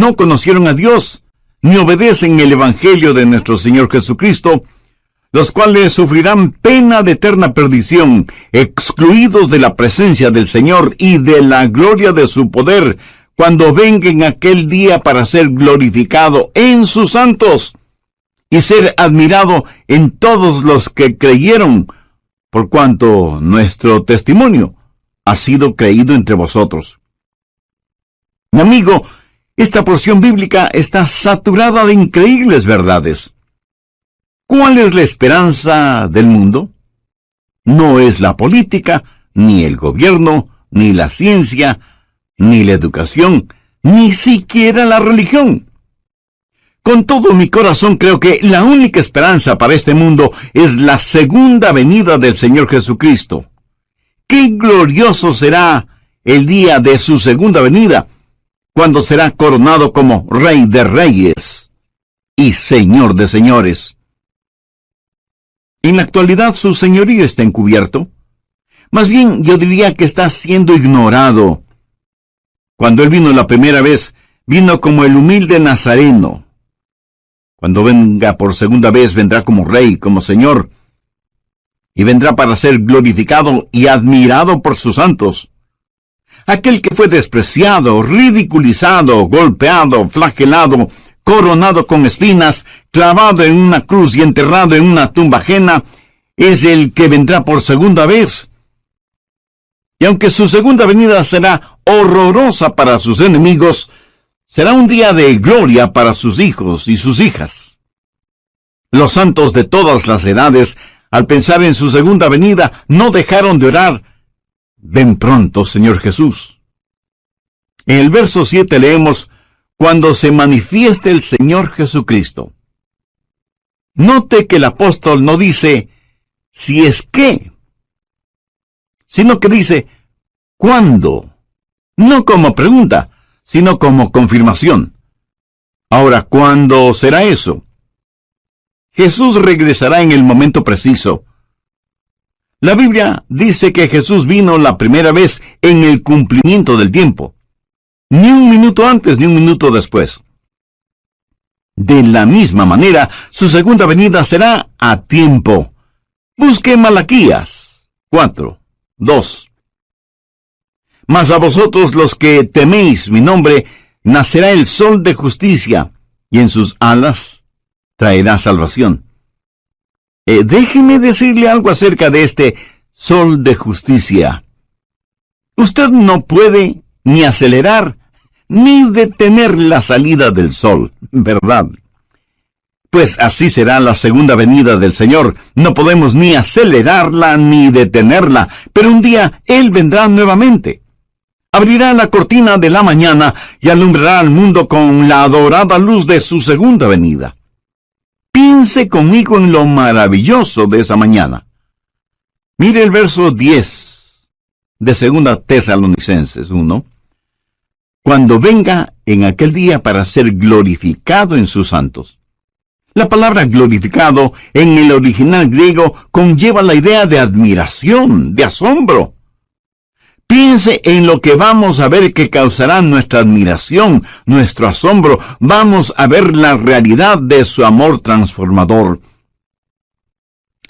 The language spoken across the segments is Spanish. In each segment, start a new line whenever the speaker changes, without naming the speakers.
no conocieron a Dios, ni obedecen el Evangelio de nuestro Señor Jesucristo, los cuales sufrirán pena de eterna perdición, excluidos de la presencia del Señor y de la gloria de su poder, cuando venga en aquel día para ser glorificado en sus santos y ser admirado en todos los que creyeron, por cuanto nuestro testimonio ha sido creído entre vosotros. Mi amigo, esta porción bíblica está saturada de increíbles verdades. ¿Cuál es la esperanza del mundo? No es la política, ni el gobierno, ni la ciencia, ni la educación, ni siquiera la religión. Con todo mi corazón creo que la única esperanza para este mundo es la segunda venida del Señor Jesucristo. ¡Qué glorioso será el día de su segunda venida, cuando será coronado como Rey de Reyes y Señor de Señores! En la actualidad su señorío está encubierto. Más bien yo diría que está siendo ignorado. Cuando Él vino la primera vez, vino como el humilde Nazareno. Cuando venga por segunda vez, vendrá como Rey, como Señor, y vendrá para ser glorificado y admirado por sus santos. Aquel que fue despreciado, ridiculizado, golpeado, flagelado, coronado con espinas, clavado en una cruz y enterrado en una tumba ajena, es el que vendrá por segunda vez. Y aunque su segunda venida será horrorosa para sus enemigos, será un día de gloria para sus hijos y sus hijas. Los santos de todas las edades, al pensar en su segunda venida, no dejaron de orar: ven pronto, Señor Jesús. En el verso 7 leemos: cuando se manifieste el Señor Jesucristo. Note que el apóstol no dice si es que, sino que dice ¿cuándo? No como pregunta, sino como confirmación. Ahora, ¿cuándo será eso? Jesús regresará en el momento preciso. La Biblia dice que Jesús vino la primera vez en el cumplimiento del tiempo. Ni un minuto antes, ni un minuto después. De la misma manera, su segunda venida será a tiempo. Busque Malaquías 4:2. Mas a vosotros los que teméis mi nombre, nacerá el sol de justicia, y en sus alas traerá salvación. Déjeme decirle algo acerca de este sol de justicia. Usted no puede ni acelerar, ni detener la salida del sol, ¿verdad? Pues así será la segunda venida del Señor. No podemos ni acelerarla ni detenerla, pero un día Él vendrá nuevamente. Abrirá la cortina de la mañana y alumbrará al mundo con la adorada luz de su segunda venida. Piense conmigo en lo maravilloso de esa mañana. Mire el verso 10 de 2 Tesalonicenses 1. Cuando venga en aquel día para ser glorificado en sus santos. La palabra glorificado en el original griego conlleva la idea de admiración, de asombro. Piense en lo que vamos a ver que causará nuestra admiración, nuestro asombro. Vamos a ver la realidad de su amor transformador.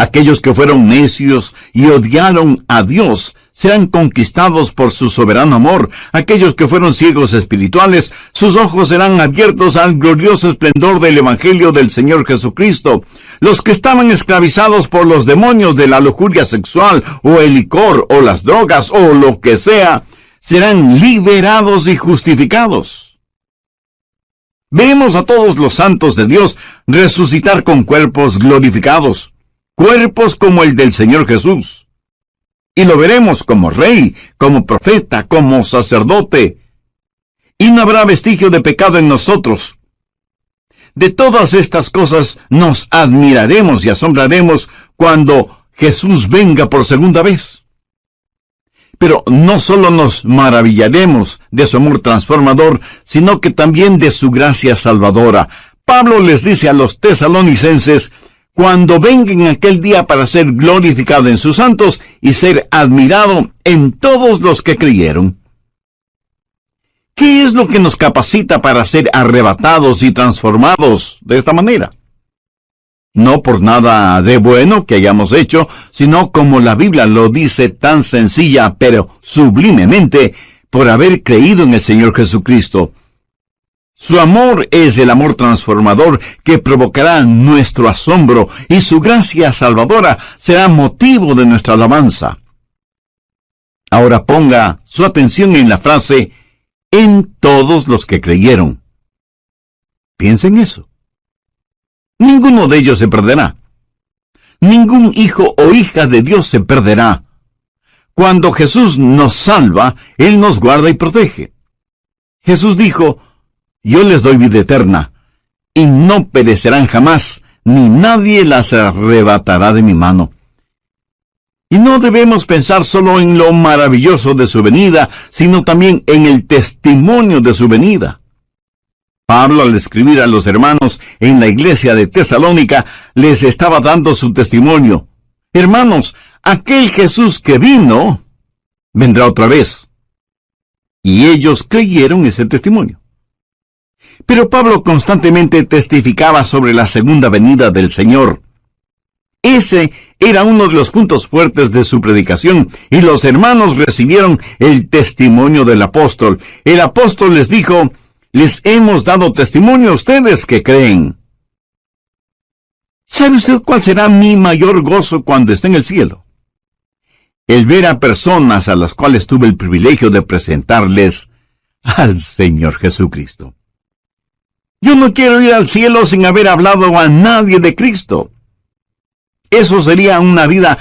Aquellos que fueron necios y odiaron a Dios serán conquistados por su soberano amor. Aquellos que fueron ciegos espirituales, sus ojos serán abiertos al glorioso esplendor del Evangelio del Señor Jesucristo. Los que estaban esclavizados por los demonios de la lujuria sexual, o el licor, o las drogas, o lo que sea, serán liberados y justificados. Vemos a todos los santos de Dios resucitar con cuerpos glorificados. Cuerpos como el del Señor Jesús. Y lo veremos como rey, como profeta, como sacerdote. Y no habrá vestigio de pecado en nosotros. De todas estas cosas nos admiraremos y asombraremos cuando Jesús venga por segunda vez. Pero no solo nos maravillaremos de su amor transformador, sino que también de su gracia salvadora. Pablo les dice a los tesalonicenses: cuando venga en aquel día para ser glorificado en sus santos y ser admirado en todos los que creyeron. ¿Qué es lo que nos capacita para ser arrebatados y transformados de esta manera? No por nada de bueno que hayamos hecho, sino como la Biblia lo dice tan sencilla pero sublimemente, por haber creído en el Señor Jesucristo. Su amor es el amor transformador que provocará nuestro asombro y su gracia salvadora será motivo de nuestra alabanza. Ahora ponga su atención en la frase «en todos los que creyeron». Piensen eso. Ninguno de ellos se perderá. Ningún hijo o hija de Dios se perderá. Cuando Jesús nos salva, Él nos guarda y protege. Jesús dijo: «Yo les doy vida eterna, y no perecerán jamás, ni nadie las arrebatará de mi mano». Y no debemos pensar solo en lo maravilloso de su venida, sino también en el testimonio de su venida. Pablo, al escribir a los hermanos en la iglesia de Tesalónica, les estaba dando su testimonio. Hermanos, aquel Jesús que vino, vendrá otra vez. Y ellos creyeron ese testimonio. Pero Pablo constantemente testificaba sobre la segunda venida del Señor. Ese era uno de los puntos fuertes de su predicación, y los hermanos recibieron el testimonio del apóstol. El apóstol les dijo: «Les hemos dado testimonio a ustedes que creen». ¿Sabe usted cuál será mi mayor gozo cuando esté en el cielo? El ver a personas a las cuales tuve el privilegio de presentarles al Señor Jesucristo. Yo no quiero ir al cielo sin haber hablado a nadie de Cristo. Eso sería una vida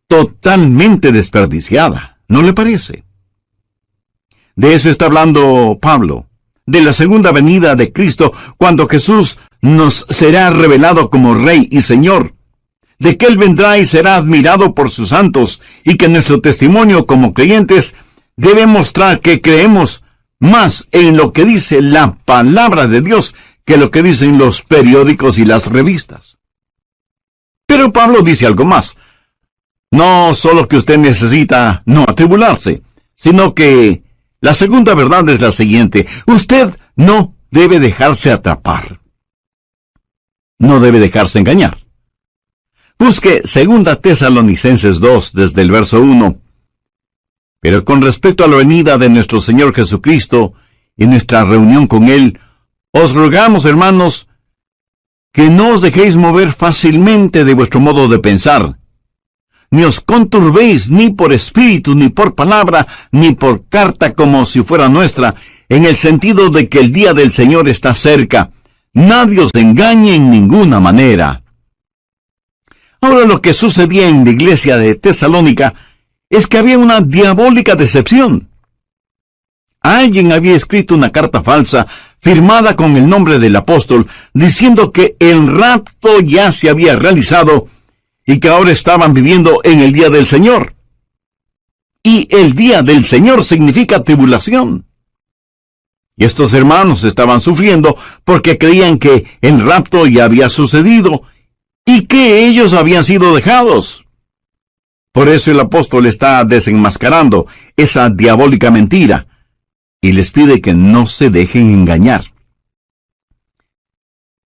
totalmente desperdiciada, ¿no le parece? De eso está hablando Pablo, de la segunda venida de Cristo, cuando Jesús nos será revelado como Rey y Señor, de que Él vendrá y será admirado por sus santos, y que nuestro testimonio como creyentes debe mostrar que creemos más en lo que dice la palabra de Dios que lo que dicen los periódicos y las revistas. Pero Pablo dice algo más. No solo que usted necesita no atribularse, sino que la segunda verdad es la siguiente: usted no debe dejarse atrapar. No debe dejarse engañar. Busque 2 Tesalonicenses 2 desde el verso 1. Pero con respecto a la venida de nuestro Señor Jesucristo y nuestra reunión con Él, os rogamos, hermanos, que no os dejéis mover fácilmente de vuestro modo de pensar, ni os conturbéis ni por espíritu, ni por palabra, ni por carta como si fuera nuestra, en el sentido de que el día del Señor está cerca. Nadie os engañe en ninguna manera. Ahora, lo que sucedía en la iglesia de Tesalónica es que había una diabólica decepción. Alguien había escrito una carta falsa, firmada con el nombre del apóstol, diciendo que el rapto ya se había realizado y que ahora estaban viviendo en el día del Señor. Y el día del Señor significa tribulación. Y estos hermanos estaban sufriendo porque creían que el rapto ya había sucedido y que ellos habían sido dejados. Por eso el apóstol está desenmascarando esa diabólica mentira y les pide que no se dejen engañar.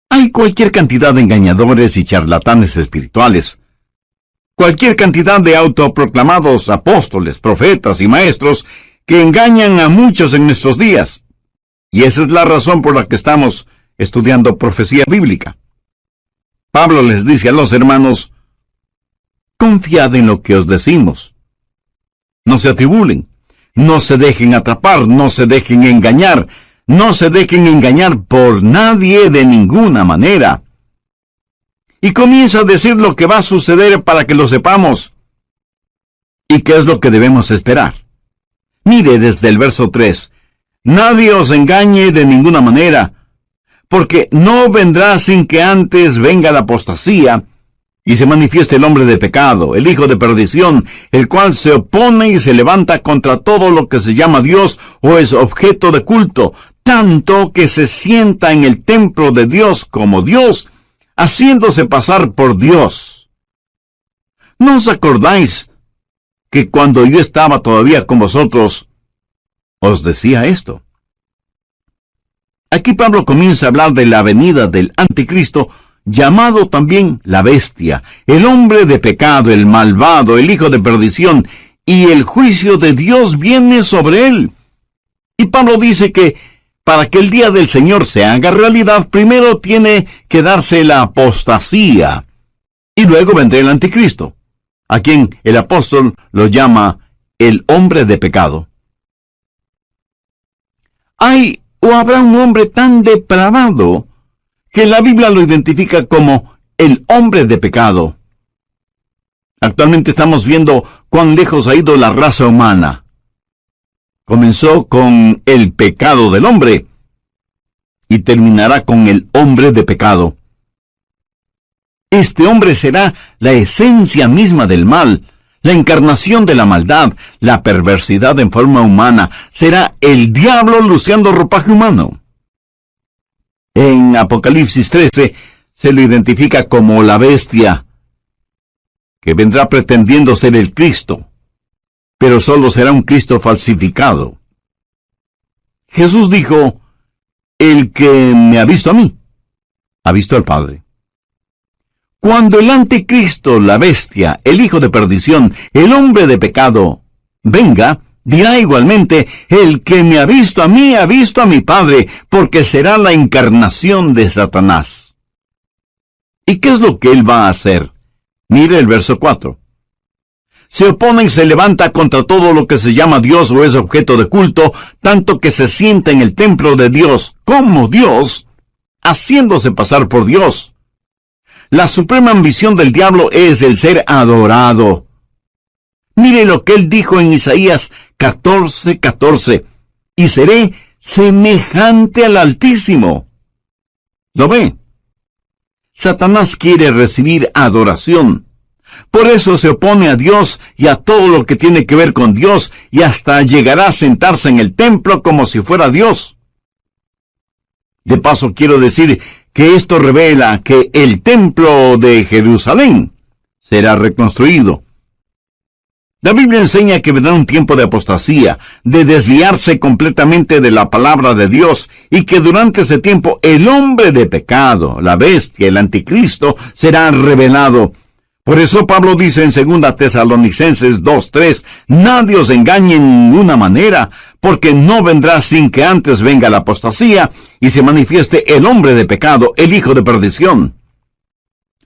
Hay cualquier cantidad de engañadores y charlatanes espirituales, cualquier cantidad de autoproclamados apóstoles, profetas y maestros que engañan a muchos en nuestros días. Y esa es la razón por la que estamos estudiando profecía bíblica. Pablo les dice a los hermanos: confiad en lo que os decimos. No se atribulen, no se dejen atrapar, no se dejen engañar, no se dejen engañar por nadie de ninguna manera. Y comienza a decir lo que va a suceder para que lo sepamos. ¿Y qué es lo que debemos esperar? Mire desde el verso 3. Nadie os engañe de ninguna manera, porque no vendrá sin que antes venga la apostasía, y se manifieste el hombre de pecado, el hijo de perdición, el cual se opone y se levanta contra todo lo que se llama Dios o es objeto de culto, tanto que se sienta en el templo de Dios como Dios, haciéndose pasar por Dios. ¿No os acordáis que cuando yo estaba todavía con vosotros, os decía esto? Aquí Pablo comienza a hablar de la venida del anticristo, llamado también la bestia, el hombre de pecado, el malvado, el hijo de perdición, y el juicio de Dios viene sobre él. Y Pablo dice que para que el día del Señor se haga realidad, primero tiene que darse la apostasía, y luego vendrá el anticristo, a quien el apóstol lo llama el hombre de pecado. ¿Hay o habrá un hombre tan depravado que la Biblia lo identifica como el hombre de pecado? Actualmente estamos viendo cuán lejos ha ido la raza humana. Comenzó con el pecado del hombre y terminará con el hombre de pecado. Este hombre será la esencia misma del mal, la encarnación de la maldad, la perversidad en forma humana. Será el diablo luciendo ropaje humano. En Apocalipsis 13 se lo identifica como la bestia, que vendrá pretendiendo ser el Cristo, pero solo será un Cristo falsificado. Jesús dijo: el que me ha visto a mí, ha visto al Padre. Cuando el anticristo, la bestia, el hijo de perdición, el hombre de pecado, venga, dirá igualmente: el que me ha visto a mí, ha visto a mi Padre, porque será la encarnación de Satanás. ¿Y qué es lo que él va a hacer? Mire el verso 4. Se opone y se levanta contra todo lo que se llama Dios o es objeto de culto, tanto que se sienta en el templo de Dios como Dios, haciéndose pasar por Dios. La suprema ambición del diablo es el ser adorado. Mire lo que él dijo en Isaías 14:14. Y seré semejante al Altísimo. ¿Lo ve? Satanás quiere recibir adoración. Por eso se opone a Dios y a todo lo que tiene que ver con Dios, y hasta llegará a sentarse en el templo como si fuera Dios. De paso, quiero decir que esto revela que el templo de Jerusalén será reconstruido. La Biblia enseña que vendrá un tiempo de apostasía, de desviarse completamente de la palabra de Dios, y que durante ese tiempo el hombre de pecado, la bestia, el anticristo, será revelado. Por eso Pablo dice en 2 Tesalonicenses 2:3, nadie os engañe en ninguna manera, porque no vendrá sin que antes venga la apostasía y se manifieste el hombre de pecado, el hijo de perdición.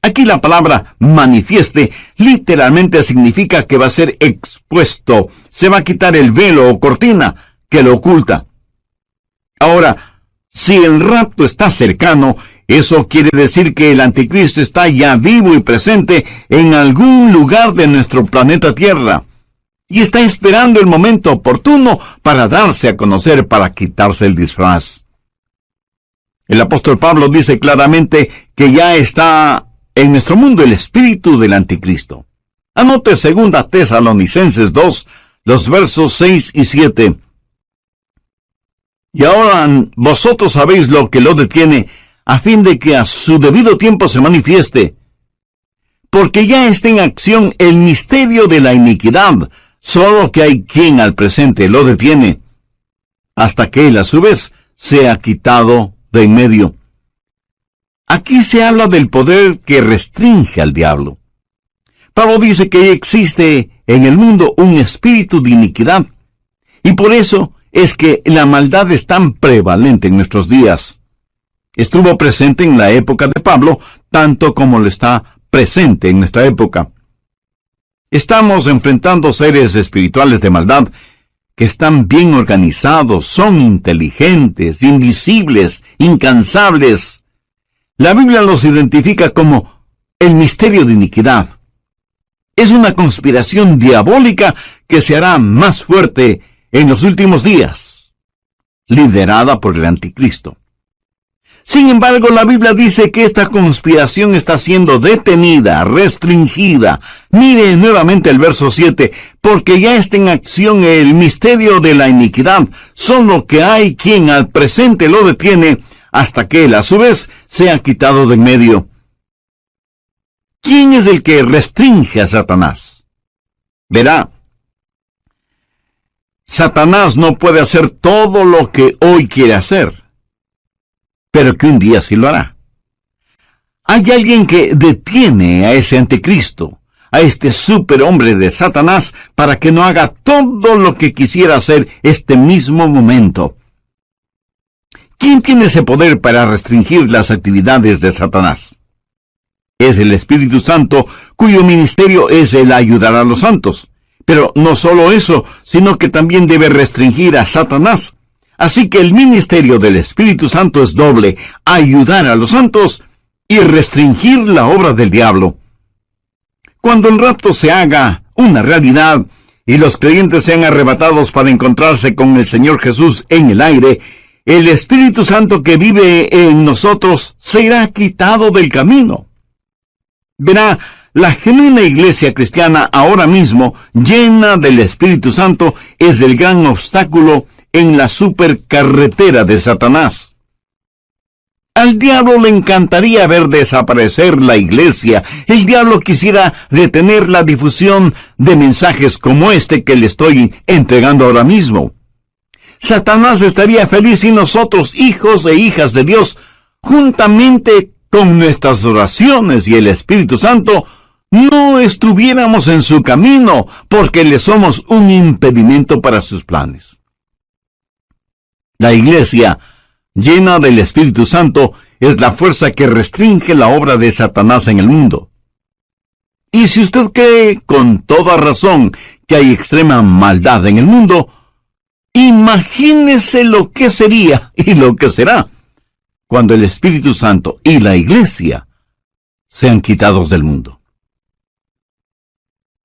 Aquí la palabra manifieste literalmente significa que va a ser expuesto, se va a quitar el velo o cortina que lo oculta. Ahora, si el rapto está cercano, eso quiere decir que el anticristo está ya vivo y presente en algún lugar de nuestro planeta Tierra, y está esperando el momento oportuno para darse a conocer, para quitarse el disfraz. El apóstol Pablo dice claramente que ya está en nuestro mundo el espíritu del anticristo. Anote 2 Tesalonicenses 2, los versos 6 y 7. Y ahora vosotros sabéis lo que lo detiene, a fin de que a su debido tiempo se manifieste. Porque ya está en acción el misterio de la iniquidad, solo que hay quien al presente lo detiene, hasta que él a su vez sea quitado de en medio. Aquí se habla del poder que restringe al diablo. Pablo dice que existe en el mundo un espíritu de iniquidad, y por eso es que la maldad es tan prevalente en nuestros días. Estuvo presente en la época de Pablo, tanto como lo está presente en nuestra época. Estamos enfrentando seres espirituales de maldad que están bien organizados, son inteligentes, invisibles, incansables. La Biblia los identifica como el misterio de iniquidad. Es una conspiración diabólica que se hará más fuerte en los últimos días, liderada por el anticristo. Sin embargo, la Biblia dice que esta conspiración está siendo detenida, restringida. Mire nuevamente el verso 7, porque ya está en acción el misterio de la iniquidad, solo que hay quien al presente lo detiene, hasta que él a su vez sea quitado de en medio. ¿Quién es el que restringe a Satanás? Verá, Satanás no puede hacer todo lo que hoy quiere hacer. pero que un día sí lo hará. Hay alguien que detiene a ese anticristo, a este superhombre de Satanás, para que no haga todo lo que quisiera hacer este mismo momento. ¿Quién tiene ese poder para restringir las actividades de Satanás? Es el Espíritu Santo, cuyo ministerio es el ayudar a los santos. Pero no solo eso, sino que también debe restringir a Satanás. Así que el ministerio del Espíritu Santo es doble: ayudar a los santos y restringir la obra del diablo. Cuando el rapto se haga una realidad y los creyentes sean arrebatados para encontrarse con el Señor Jesús en el aire, el Espíritu Santo que vive en nosotros será quitado del camino. Verá, la genuina iglesia cristiana ahora mismo, llena del Espíritu Santo, es el gran obstáculo en la supercarretera de Satanás. Al diablo le encantaría ver desaparecer la iglesia. El diablo quisiera detener la difusión de mensajes como este que le estoy entregando ahora mismo. Satanás estaría feliz si nosotros, hijos e hijas de Dios, juntamente con nuestras oraciones y el Espíritu Santo, no estuviéramos en su camino, porque le somos un impedimento para sus planes. La iglesia, llena del Espíritu Santo, es la fuerza que restringe la obra de Satanás en el mundo. Y si usted cree con toda razón que hay extrema maldad en el mundo, imagínese lo que sería y lo que será cuando el Espíritu Santo y la iglesia sean quitados del mundo.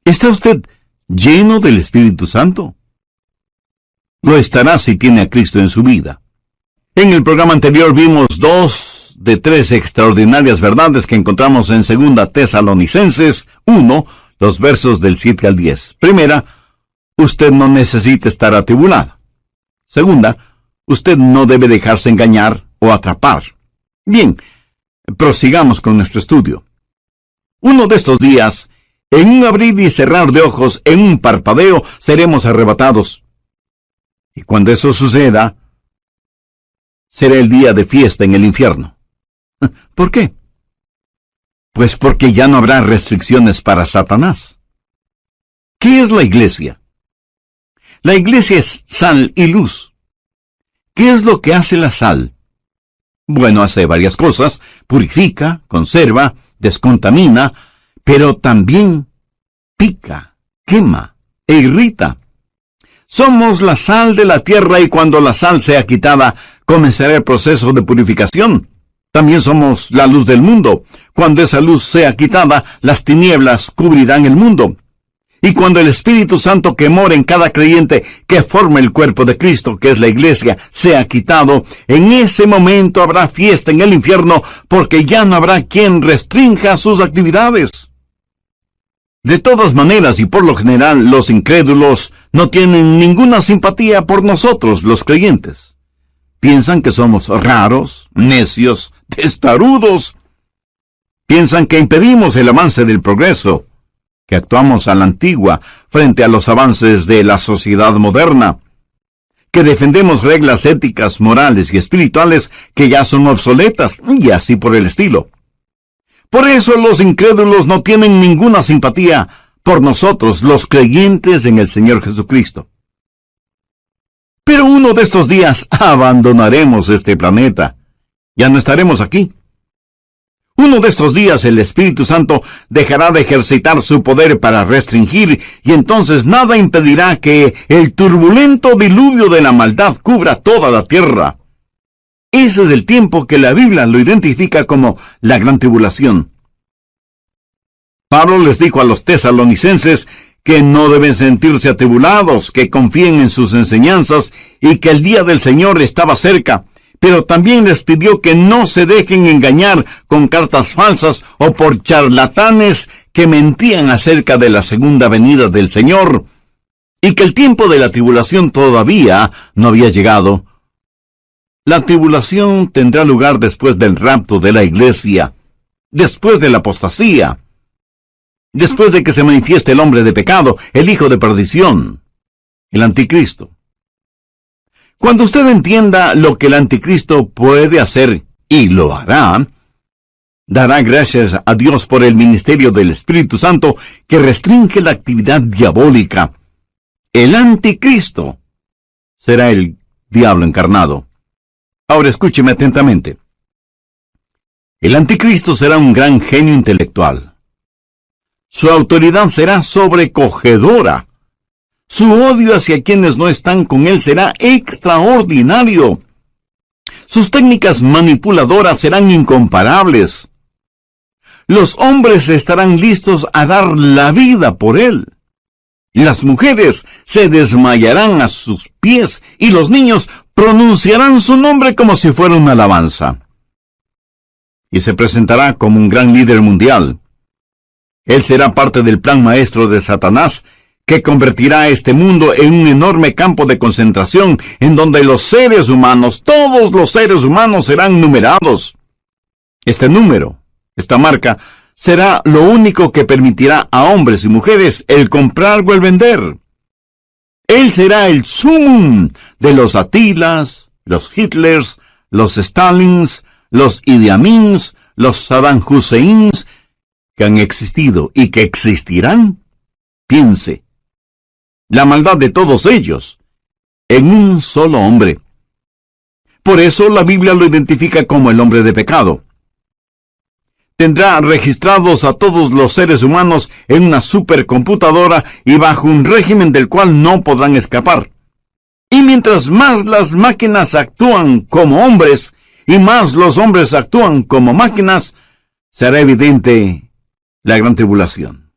¿Está usted lleno del Espíritu Santo? Lo estará si tiene a Cristo en su vida. En el programa anterior vimos 2 de 3 extraordinarias verdades que encontramos en 2 Tesalonicenses 1, los versos del 7 al 10. Primera, usted no necesita estar atribulado. Segunda, usted no debe dejarse engañar o atrapar. Bien, prosigamos con nuestro estudio. Uno de estos días, en un abrir y cerrar de ojos, en un parpadeo, seremos arrebatados. Y cuando eso suceda, será el día de fiesta en el infierno. ¿Por qué? Pues porque ya no habrá restricciones para Satanás. ¿Qué es la iglesia? La iglesia es sal y luz. ¿Qué es lo que hace la sal? Bueno, hace varias cosas: purifica, conserva, descontamina, pero también pica, quema e irrita. Somos la sal de la tierra, y cuando la sal sea quitada, comenzará el proceso de purificación. También somos la luz del mundo. Cuando esa luz sea quitada, las tinieblas cubrirán el mundo. Y cuando el Espíritu Santo que mora en cada creyente, que forma el cuerpo de Cristo, que es la iglesia, sea quitado, en ese momento habrá fiesta en el infierno, porque ya no habrá quien restrinja sus actividades. De todas maneras, y por lo general, los incrédulos no tienen ninguna simpatía por nosotros, los creyentes. Piensan que somos raros, necios, testarudos. Piensan que impedimos el avance del progreso, que actuamos a la antigua frente a los avances de la sociedad moderna, que defendemos reglas éticas, morales y espirituales que ya son obsoletas, y así por el estilo. Por eso los incrédulos no tienen ninguna simpatía por nosotros, los creyentes en el Señor Jesucristo. Pero uno de estos días abandonaremos este planeta. Ya no estaremos aquí. Uno de estos días el Espíritu Santo dejará de ejercitar su poder para restringir, y entonces nada impedirá que el turbulento diluvio de la maldad cubra toda la tierra. Ese es el tiempo que la Biblia lo identifica como la gran tribulación. Pablo les dijo a los tesalonicenses que no deben sentirse atribulados, que confíen en sus enseñanzas y que el día del Señor estaba cerca. Pero también les pidió que no se dejen engañar con cartas falsas o por charlatanes que mentían acerca de la segunda venida del Señor, y que el tiempo de la tribulación todavía no había llegado. La tribulación tendrá lugar después del rapto de la iglesia, después de la apostasía, después de que se manifieste el hombre de pecado, el hijo de perdición, el anticristo. Cuando usted entienda lo que el anticristo puede hacer y lo hará, dará gracias a Dios por el ministerio del Espíritu Santo que restringe la actividad diabólica. El anticristo será el diablo encarnado. Ahora escúcheme atentamente. El anticristo será un gran genio intelectual. Su autoridad será sobrecogedora. Su odio hacia quienes no están con él será extraordinario. Sus técnicas manipuladoras serán incomparables. Los hombres estarán listos a dar la vida por él. Las mujeres se desmayarán a sus pies y los niños pronunciarán su nombre como si fuera una alabanza. Y se presentará como un gran líder mundial. Él será parte del plan maestro de Satanás, que convertirá a este mundo en un enorme campo de concentración en donde los seres humanos, todos los seres humanos serán numerados. Este número, esta marca, será lo único que permitirá a hombres y mujeres el comprar o el vender. Él será el sumum de los Atilas, los Hitlers, los Stalins, los Idi Amins, los Saddam Husseins, que han existido y que existirán. Piense, la maldad de todos ellos en un solo hombre. Por eso la Biblia lo identifica como el hombre de pecado. Tendrá registrados a todos los seres humanos en una supercomputadora y bajo un régimen del cual no podrán escapar. Y mientras más las máquinas actúan como hombres y más los hombres actúan como máquinas, será evidente la gran tribulación.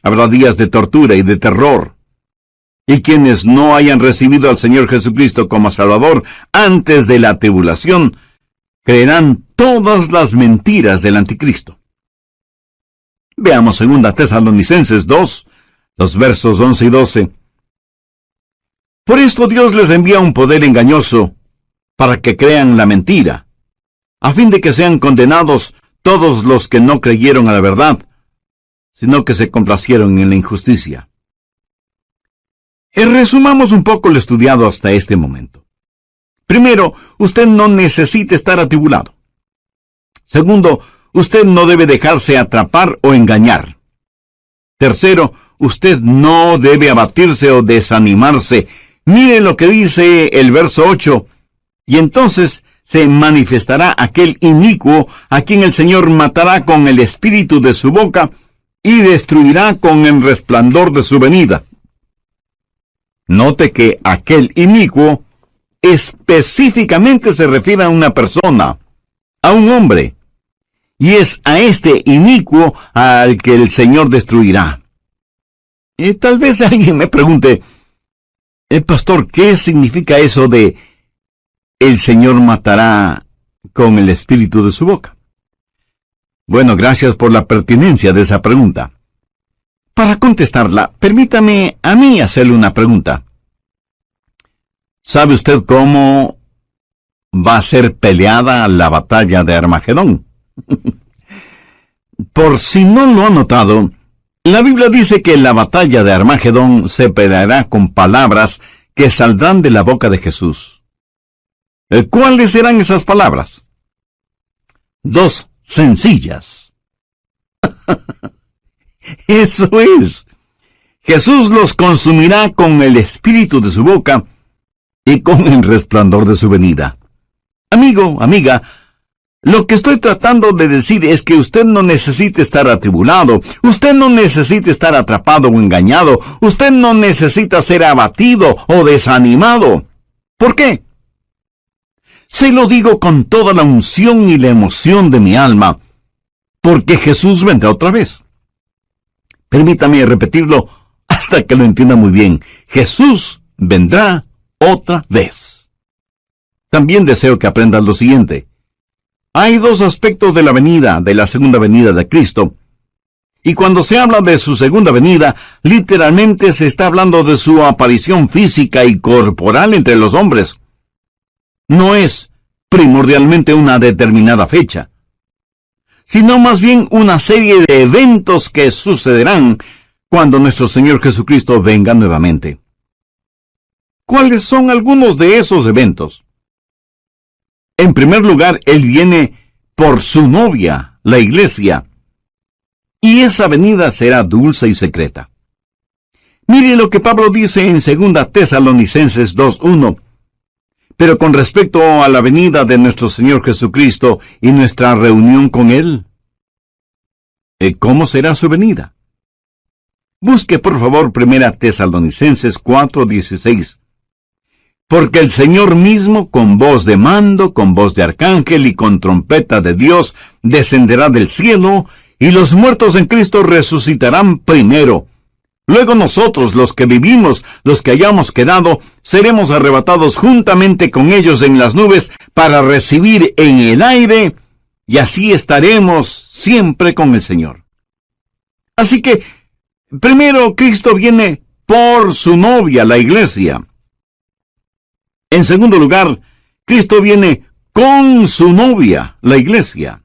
Habrá días de tortura y de terror. Y quienes no hayan recibido al Señor Jesucristo como Salvador antes de la tribulación, creerán todas las mentiras del anticristo. Veamos 2 Tesalonicenses 2, los versos 11 y 12. Por esto Dios les envía un poder engañoso para que crean la mentira, a fin de que sean condenados todos los que no creyeron a la verdad, sino que se complacieron en la injusticia. Resumamos un poco lo estudiado hasta este momento. Primero, usted no necesita estar atribulado. Segundo, usted no debe dejarse atrapar o engañar. Tercero, usted no debe abatirse o desanimarse. Mire lo que dice el verso 8. Y entonces se manifestará aquel inicuo a quien el Señor matará con el espíritu de su boca y destruirá con el resplandor de su venida. Note que aquel inicuo específicamente se refiere a una persona, a un hombre, y es a este inicuo al que el Señor destruirá. Y tal vez alguien me pregunte, pastor, ¿qué significa eso de el Señor matará con el espíritu de su boca? Bueno, gracias por la pertinencia de esa pregunta. Para contestarla, permítame a mí hacerle una pregunta. ¿Sabe usted cómo va a ser peleada la batalla de Armagedón? Por si no lo ha notado, la Biblia dice que la batalla de Armagedón se peleará con palabras que saldrán de la boca de Jesús. ¿Cuáles serán esas palabras? 2 sencillas. Eso es. Jesús los consumirá con el espíritu de su boca y con el resplandor de su venida. Amigo, amiga, lo que estoy tratando de decir es que usted no necesita estar atribulado, usted no necesita estar atrapado o engañado, usted no necesita ser abatido o desanimado. ¿Por qué? Se lo digo con toda la unción y la emoción de mi alma, porque Jesús vendrá otra vez. Permítame repetirlo hasta que lo entienda muy bien. Jesús vendrá otra vez. También deseo que aprendas lo siguiente. Hay 2 aspectos de la segunda venida de Cristo. Y cuando se habla de su segunda venida, literalmente se está hablando de su aparición física y corporal entre los hombres. No es primordialmente una determinada fecha, sino más bien una serie de eventos que sucederán cuando nuestro Señor Jesucristo venga nuevamente. ¿Cuáles son algunos de esos eventos? En primer lugar, Él viene por su novia, la iglesia. Y esa venida será dulce y secreta. Mire lo que Pablo dice en 2 Tesalonicenses 2:1. Pero con respecto a la venida de nuestro Señor Jesucristo y nuestra reunión con Él, ¿cómo será su venida? Busque por favor 1 Tesalonicenses 4:16. Porque el Señor mismo, con voz de mando, con voz de arcángel y con trompeta de Dios, descenderá del cielo, y los muertos en Cristo resucitarán primero. Luego nosotros, los que vivimos, los que hayamos quedado, seremos arrebatados juntamente con ellos en las nubes para recibir en el aire, y así estaremos siempre con el Señor. Así que, primero Cristo viene por su novia, la iglesia. En segundo lugar, Cristo viene con su novia, la iglesia.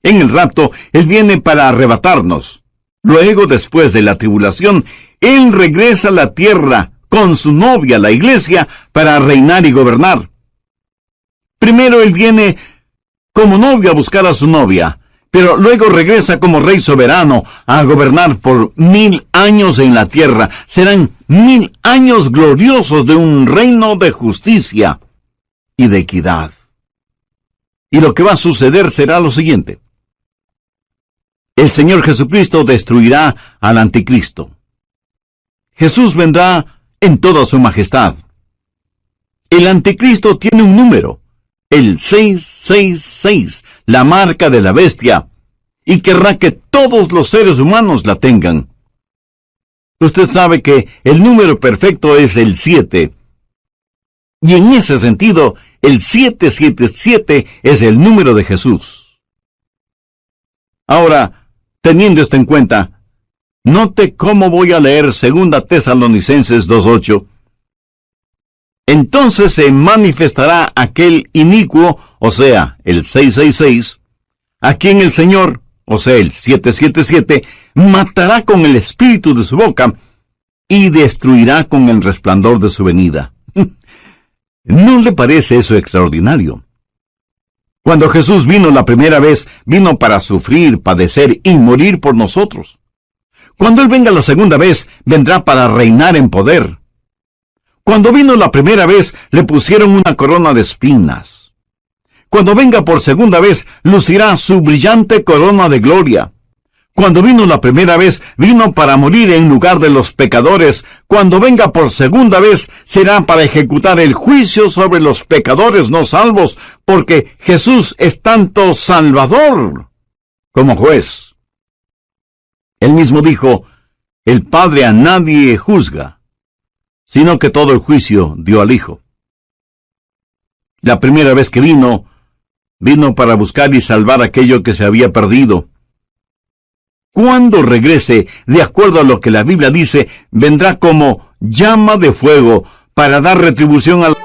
En el rapto, Él viene para arrebatarnos. Luego, después de la tribulación, Él regresa a la tierra con su novia, la iglesia, para reinar y gobernar. Primero Él viene como novio a buscar a su novia, pero luego regresa como rey soberano a gobernar por 1000 años en la tierra. Serán 1000 años gloriosos de un reino de justicia y de equidad. Y lo que va a suceder será lo siguiente. El Señor Jesucristo destruirá al anticristo. Jesús vendrá en toda su majestad. El anticristo tiene un número, el 666, la marca de la bestia, y querrá que todos los seres humanos la tengan. Usted sabe que el número perfecto es el 7, y en ese sentido, el 777 es el número de Jesús. Ahora, teniendo esto en cuenta, note cómo voy a leer 2 Tesalonicenses 2:8. Entonces se manifestará aquel inicuo, o sea, el 666, a quien el Señor, o sea, el 777, matará con el espíritu de su boca y destruirá con el resplandor de su venida. ¿No le parece eso extraordinario? Cuando Jesús vino la primera vez, vino para sufrir, padecer y morir por nosotros. Cuando Él venga la segunda vez, vendrá para reinar en poder. Cuando vino la primera vez, le pusieron una corona de espinas. Cuando venga por segunda vez, lucirá su brillante corona de gloria. Cuando vino la primera vez, vino para morir en lugar de los pecadores. Cuando venga por segunda vez, será para ejecutar el juicio sobre los pecadores no salvos, porque Jesús es tanto Salvador como juez. Él mismo dijo, el Padre a nadie juzga, sino que todo el juicio dio al Hijo. La primera vez que vino para buscar y salvar aquello que se había perdido. Cuando regrese, de acuerdo a lo que la Biblia dice, vendrá como llama de fuego para dar retribución al...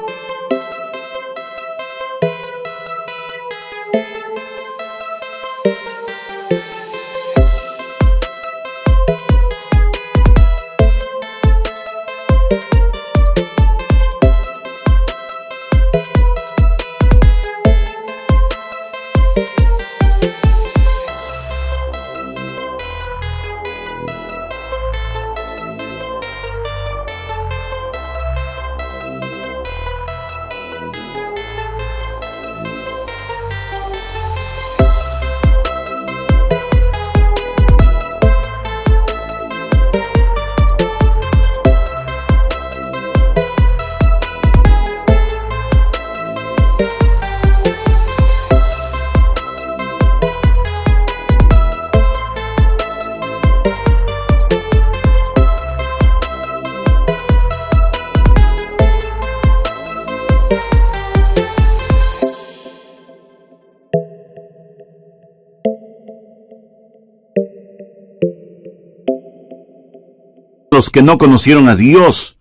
Los que no conocieron a Dios,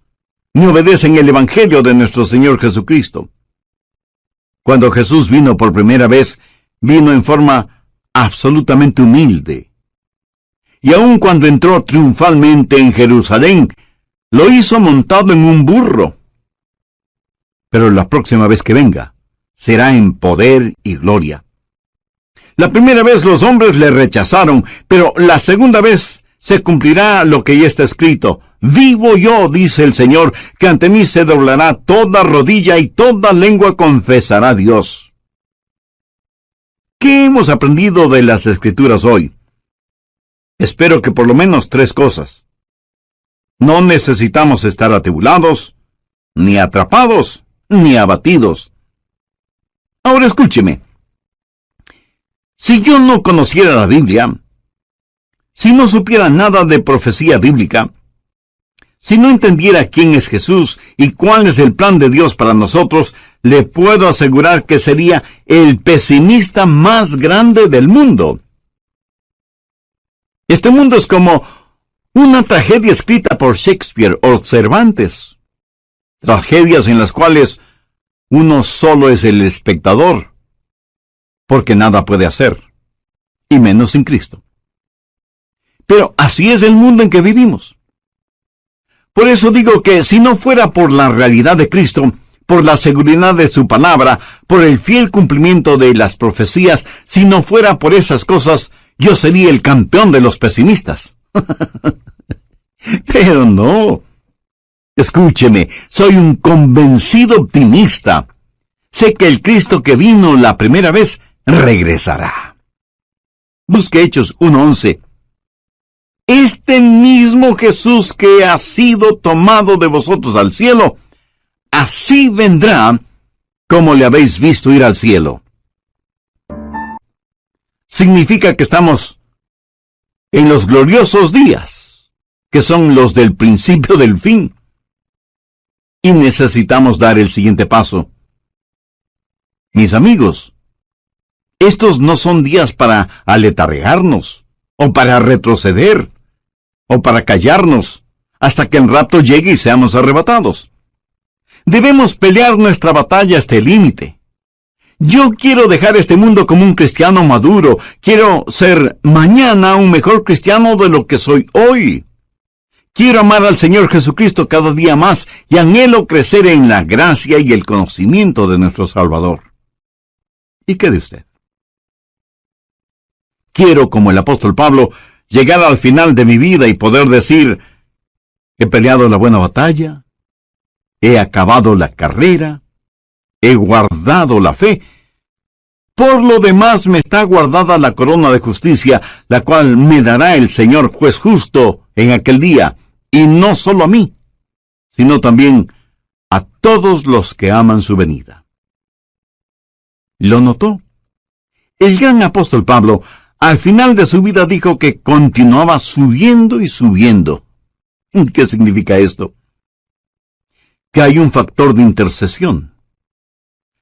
ni obedecen el Evangelio de nuestro Señor Jesucristo. Cuando Jesús vino por primera vez, vino en forma absolutamente humilde. Y aun cuando entró triunfalmente en Jerusalén, lo hizo montado en un burro. Pero la próxima vez que venga, será en poder y gloria. La primera vez los hombres le rechazaron, pero la segunda vez se cumplirá lo que ya está escrito. Vivo yo, dice el Señor, que ante mí se doblará toda rodilla y toda lengua confesará a Dios. ¿Qué hemos aprendido de las Escrituras hoy? Espero que por lo menos 3 cosas. No necesitamos estar atribulados, ni atrapados, ni abatidos. Ahora escúcheme. Si yo no conociera la Biblia, si no supiera nada de profecía bíblica, si no entendiera quién es Jesús y cuál es el plan de Dios para nosotros, le puedo asegurar que sería el pesimista más grande del mundo. Este mundo es como una tragedia escrita por Shakespeare o Cervantes. Tragedias en las cuales uno solo es el espectador, porque nada puede hacer, y menos sin Cristo. Pero así es el mundo en que vivimos. Por eso digo que si no fuera por la realidad de Cristo, por la seguridad de su palabra, por el fiel cumplimiento de las profecías, si no fuera por esas cosas, yo sería el campeón de los pesimistas. Pero no. Escúcheme, soy un convencido optimista. Sé que el Cristo que vino la primera vez regresará. Busque Hechos 1:11. Este mismo Jesús que ha sido tomado de vosotros al cielo, así vendrá como le habéis visto ir al cielo. Significa que estamos en los gloriosos días, que son los del principio del fin. Y necesitamos dar el siguiente paso. Mis amigos, estos no son días para aletargarnos, o para retroceder, o para callarnos, hasta que el rapto llegue y seamos arrebatados. Debemos pelear nuestra batalla hasta el límite. Yo quiero dejar este mundo como un cristiano maduro. Quiero ser mañana un mejor cristiano de lo que soy hoy. Quiero amar al Señor Jesucristo cada día más y anhelo crecer en la gracia y el conocimiento de nuestro Salvador. ¿Y qué de usted? Quiero, como el apóstol Pablo, llegar al final de mi vida y poder decir: he peleado la buena batalla, he acabado la carrera, he guardado la fe. Por lo demás me está guardada la corona de justicia, la cual me dará el Señor juez justo en aquel día, y no solo a mí, sino también a todos los que aman su venida. ¿Lo notó? El gran apóstol Pablo, al final de su vida, dijo que continuaba subiendo y subiendo. ¿Qué significa esto? Que hay un factor de intercesión.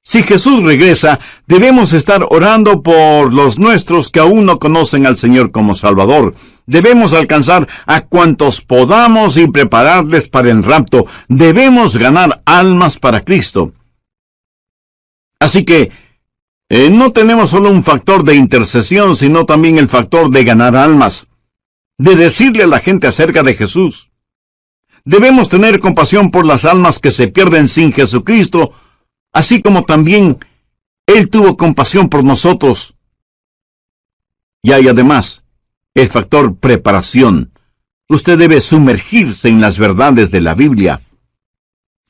Si Jesús regresa, debemos estar orando por los nuestros que aún no conocen al Señor como Salvador. Debemos alcanzar a cuantos podamos y prepararles para el rapto. Debemos ganar almas para Cristo. Así que no tenemos solo un factor de intercesión, sino también el factor de ganar almas, de decirle a la gente acerca de Jesús. Debemos tener compasión por las almas que se pierden sin Jesucristo, así como también Él tuvo compasión por nosotros. Y hay además el factor preparación. Usted debe sumergirse en las verdades de la Biblia.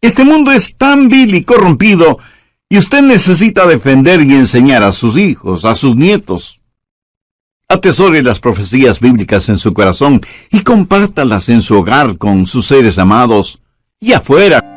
Este mundo es tan vil y corrompido, y usted necesita defender y enseñar a sus hijos, a sus nietos. Atesore las profecías bíblicas en su corazón y compártalas en su hogar con sus seres amados y afuera.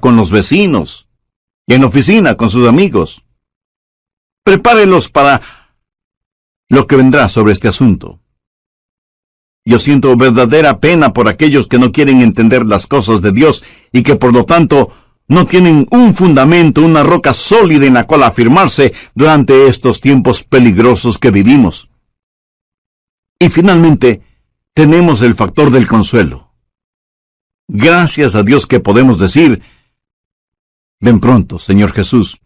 con los vecinos y en la oficina con sus amigos. Prepárelos para lo que vendrá sobre este asunto. Yo siento verdadera pena por aquellos que no quieren entender las cosas de Dios y que por lo tanto no tienen un fundamento, una roca sólida en la cual afirmarse durante estos tiempos peligrosos que vivimos. Y finalmente, tenemos el factor del consuelo. Gracias a Dios que podemos decir: ven pronto, Señor Jesús.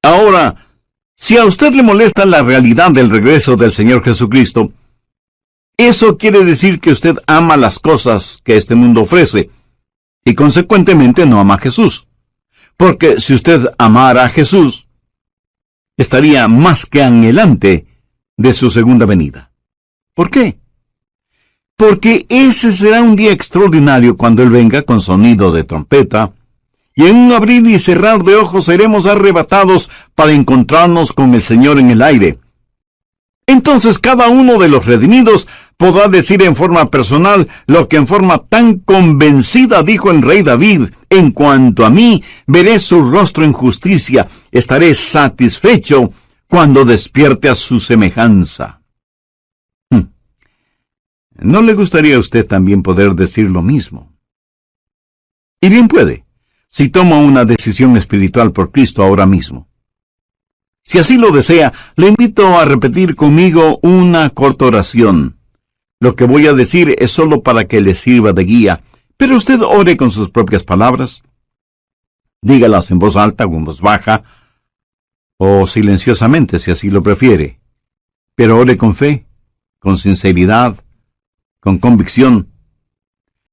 Ahora, si a usted le molesta la realidad del regreso del Señor Jesucristo, eso quiere decir que usted ama las cosas que este mundo ofrece y consecuentemente no ama a Jesús. Porque si usted amara a Jesús, estaría más que anhelante de su segunda venida. ¿Por qué? Porque ese será un día extraordinario cuando Él venga con sonido de trompeta, y en un abrir y cerrar de ojos seremos arrebatados para encontrarnos con el Señor en el aire. Entonces cada uno de los redimidos podrá decir en forma personal lo que en forma tan convencida dijo el rey David: en cuanto a mí, veré su rostro en justicia, estaré satisfecho cuando despierte a su semejanza. ¿No le gustaría a usted también poder decir lo mismo? Y bien puede, si toma una decisión espiritual por Cristo ahora mismo. Si así lo desea, le invito a repetir conmigo una corta oración. Lo que voy a decir es solo para que le sirva de guía, pero usted ore con sus propias palabras. Dígalas en voz alta o en voz baja, o silenciosamente si así lo prefiere. Pero ore con fe, con sinceridad, con convicción,